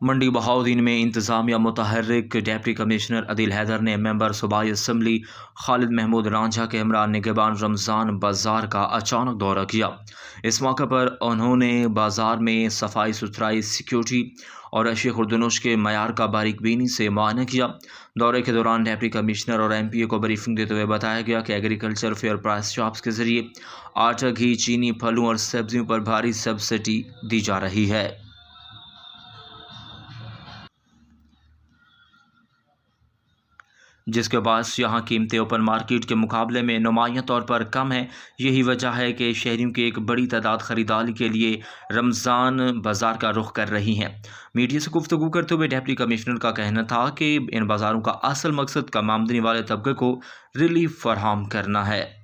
मंडी बहाउद्दीन में इंतजामिया मुतहर्रिक deputy commissioner Adil Haider ने मेंबर सूबाई असम्बली खालिद महमूद रांझा के हमरा निगहबान रमज़ान बाज़ार का अचानक दौरा किया। इस मौके पर उन्होंने बाज़ार में सफाई सुथराई, सिक्योरिटी और अशिया खुर्दनोश के मयार का बारीकबीनी से मुआयना किया। दौरे के दौरान डिप्टी कमिश्नर और MPA को ब्रीफिंग देते हुए बताया गया कि एग्रीकल्चर फेयर प्राइस शॉप्स के जरिए आटा, घी, चीनी, फलों और सब्जियों पर भारी सब्सिडी दी जा रही है, जिसके बाद यहाँ कीमतें ओपन मार्केट के मुकाबले में नुमायां तौर पर कम है। यही वजह है कि शहरियों की एक बड़ी तादाद ख़रीदारी के लिए रमज़ान बाज़ार का रुख कर रही हैं। मीडिया से गुफ्तगू करते हुए डिप्टी कमिश्नर का कहना था कि इन बाज़ारों का असल मकसद कम आमदनी वाले तबके को रिलीफ फराहम करना है।